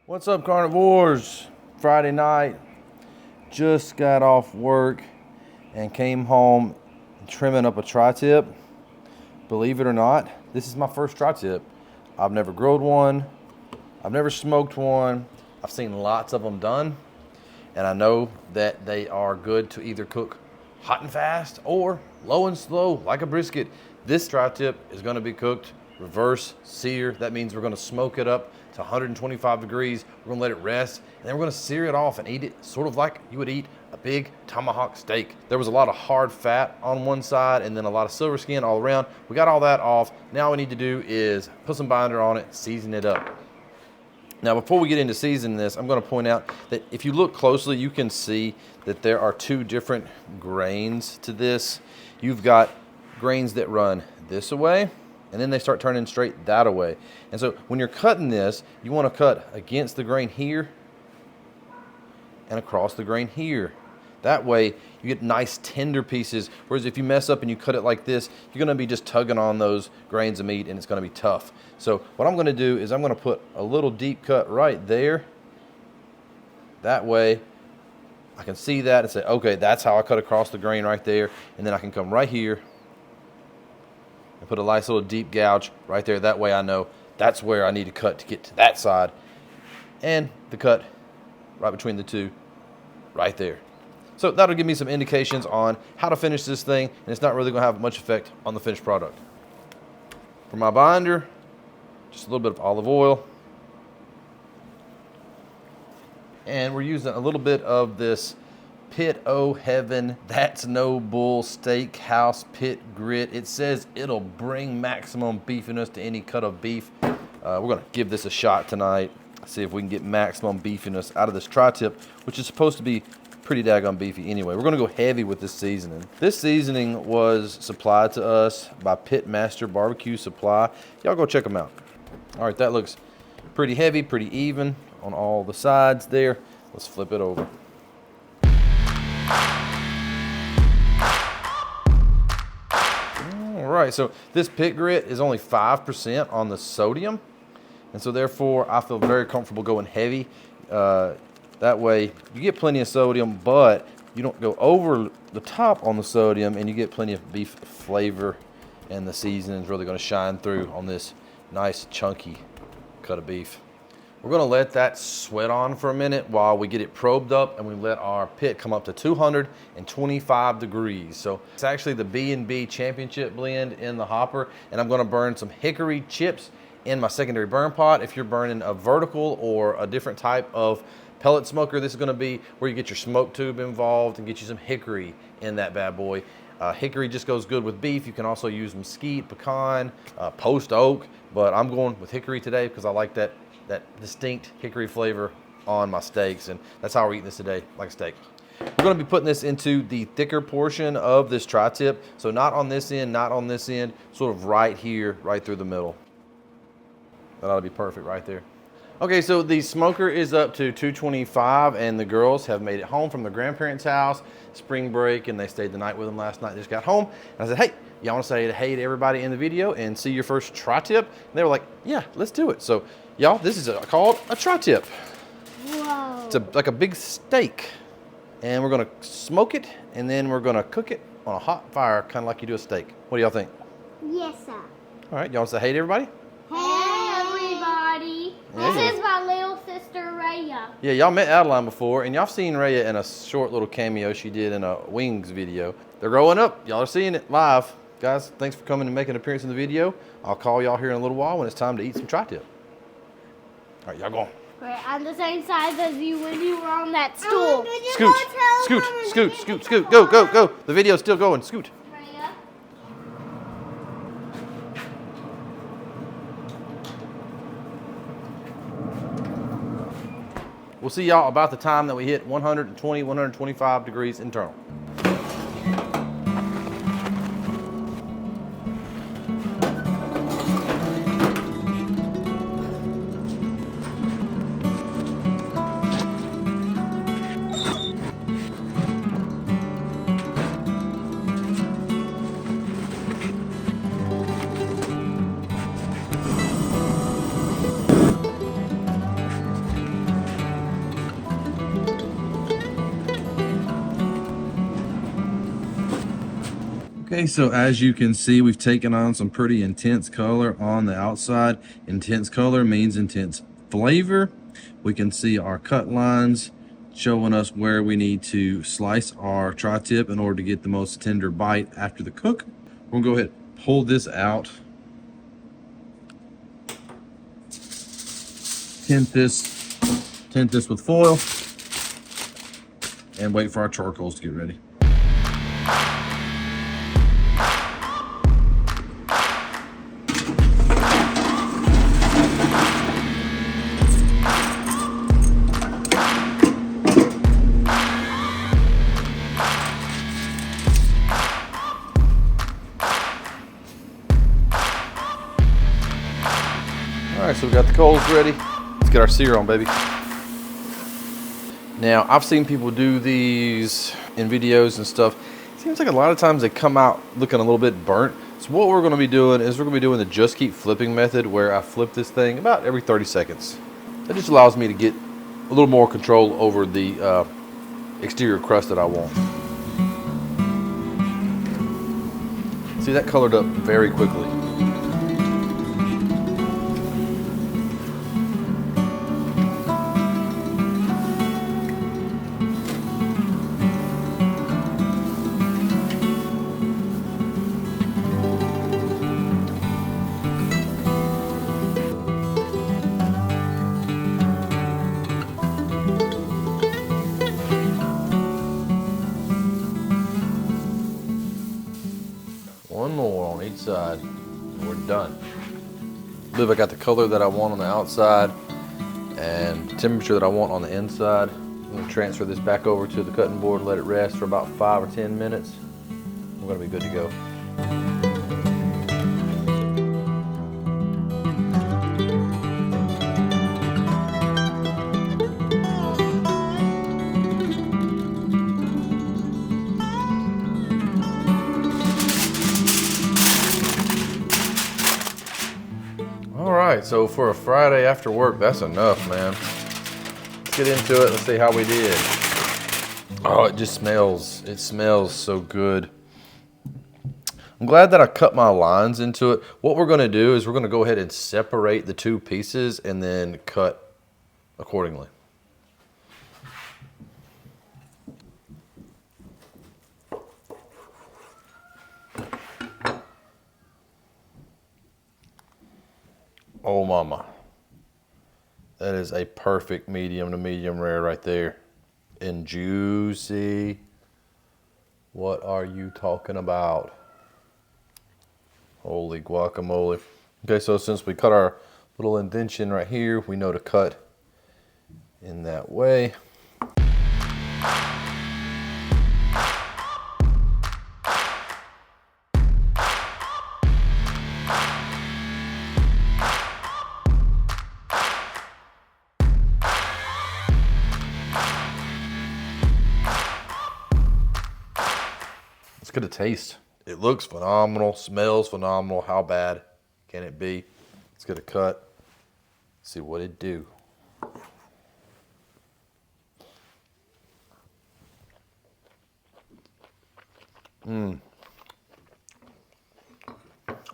What's up, carnivores? Friday night, just got off work and came home trimming up a tri-tip. Believe it or not, this is my first tri-tip. I've never grilled one. I've never smoked one. I've seen lots of them done, and I know that they are good to either cook hot and fast or low and slow like a brisket. This tri-tip is going to be cooked reverse sear. That means we're going to smoke it up to 125 degrees. We're going to let it rest, and then we're going to sear it off and eat it sort of like you would eat a big tomahawk steak. There was a lot of hard fat on one side and then a lot of silver skin all around. We got all that off. Now what we need to do is put some binder on it, season it up. Now, before we get into seasoning this, I'm going to point out that if you look closely, you can see that there are two different grains to this. You've got grains that run this way, and then they start turning straight that way. And so when you're cutting this, you want to cut against the grain here and across the grain here. That way you get nice tender pieces, whereas if you mess up and you cut it like this, you're going to be just tugging on those grains of meat and it's going to be tough. So what I'm going to do is I'm going to put a little deep cut right there. That way I can see that and say, okay, that's how I cut across the grain right there. And then I can come right here and put a nice little deep gouge right there. That way I know that's where I need to cut to get to that side. And the cut right between the two right there. So that'll give me some indications on how to finish this thing, and it's not really going to have much effect on the finished product. For my binder, just a little bit of olive oil. And we're using a little bit of this Pit O Heaven That's No Bull Steakhouse Pit Grit. It says it'll bring maximum beefiness to any cut of beef. We're going to give this a shot tonight. See if we can get maximum beefiness out of this tri-tip, which is supposed to be pretty daggone beefy anyway. We're going to go heavy with this seasoning. This seasoning was supplied to us by Pitmaster Barbecue Supply. Y'all go check them out. All right, that looks pretty heavy, pretty even on all the sides there. Let's flip it over. All right, so this pit grit is only 5% on the sodium, and so therefore I feel very comfortable going heavy. That way you get plenty of sodium, but you don't go over the top on the sodium, and you get plenty of beef flavor, and the seasoning is really going to shine through on this nice chunky cut of beef. We're going to let that sweat on for a minute while we get it probed up, and we let our pit come up to 225 degrees. So it's actually the B&B Championship blend in the hopper, and I'm going to burn some hickory chips in my secondary burn pot. If you're burning a vertical or a different type of pellet smoker, this is going to be where you get your smoke tube involved and get you some hickory in that bad boy. Hickory just goes good with beef. You can also use mesquite, pecan, post oak, but I'm going with hickory today because I like that distinct hickory flavor on my steaks, and that's how we're eating this today, like a steak. We're going to be putting this into the thicker portion of this tri-tip, so not on this end, not on this end, sort of right here, right through the middle. That ought to be perfect right there. Okay, so the smoker is up to 225, and the girls have made it home from their grandparents' house, spring break, and they stayed the night with them last night. They just got home, and I said, hey, y'all want to say hey to everybody in the video and see your first tri-tip? And they were like, yeah, let's do it. So, y'all, this is called a tri-tip. Whoa. It's like a big steak, and we're going to smoke it, and then we're going to cook it on a hot fire, kind of like you do a steak. What do y'all think? Yes, sir. All right, y'all want to say hey to everybody? Hey, everybody. Yeah. This is my little sister, Raya. Yeah, y'all met Adeline before, and y'all seen Raya in a short little cameo she did in a Wings video. They're growing up. Y'all are seeing it live. Guys, thanks for coming and making an appearance in the video. I'll call y'all here in a little while when it's time to eat some tri-tip. All right, y'all go on. Great, I'm the same size as you when you were on that stool. Scoot. Go. The video's still going. Scoot. Raya. We'll see y'all about the time that we hit 120, 125 degrees internal. Okay, so as you can see, we've taken on some pretty intense color on the outside. Intense color means intense flavor. We can see our cut lines showing us where we need to slice our tri-tip in order to get the most tender bite after the cook. We'll go ahead and pull this out. Tint this with foil and wait for our charcoals to get ready. All right, so we got the coals ready. Let's get our sear on, baby. Now, I've seen people do these in videos and stuff. It seems like a lot of times they come out looking a little bit burnt. So what we're gonna be doing is we're gonna be doing the just keep flipping method, where I flip this thing about every 30 seconds. That just allows me to get a little more control over the exterior crust that I want. See, that colored up very quickly. One more on each side, and we're done. I believe I got the color that I want on the outside and the temperature that I want on the inside. I'm gonna transfer this back over to the cutting board, let it rest for about 5 or 10 minutes. We're gonna be good to go. All right, so for a Friday after work, that's enough, man. Let's get into it. Let's see how we did. Oh, it smells so good. I'm glad that I cut my lines into it. What we're gonna do is we're gonna go ahead and separate the two pieces and then cut accordingly. Oh mama, that is a perfect medium to medium rare right there. And juicy. What are you talking about? Holy guacamole. Okay, so since we cut our little indention right here, we know to cut in that way. Let's get a taste. It looks phenomenal, smells phenomenal. How bad can it be? Let's get a cut, see what it do.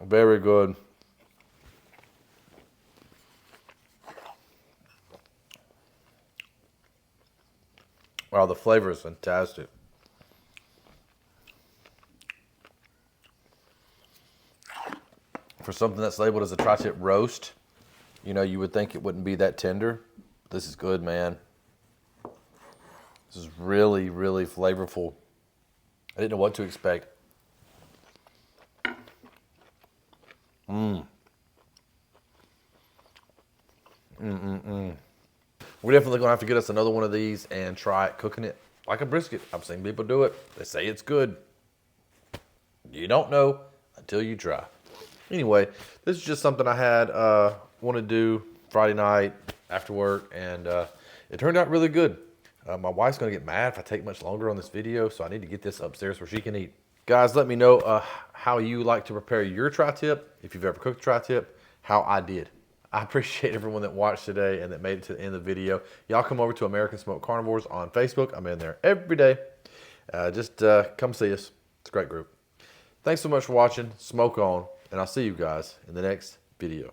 Very good. Wow, the flavor is fantastic. For something that's labeled as a tri-tip roast, you know, you would think it wouldn't be that tender. This is good, man. This is really, really flavorful. I didn't know what to expect. We're definitely gonna have to get us another one of these and try it cooking it like a brisket. I've seen people do it. They say it's good. You don't know until you try. Anyway, this is just something I had want to do Friday night after work, and it turned out really good. My wife's gonna get mad if I take much longer on this video, so I need to get this upstairs where she can eat. Guys, let me know how you like to prepare your tri-tip, if you've ever cooked tri-tip, how I did. I appreciate everyone that watched today and that made it to the end of the video. Y'all come over to American Smoked Carnivores on Facebook. I'm in there every day. Just come see us. It's a great group. Thanks so much for watching. Smoke on, and I'll see you guys in the next video.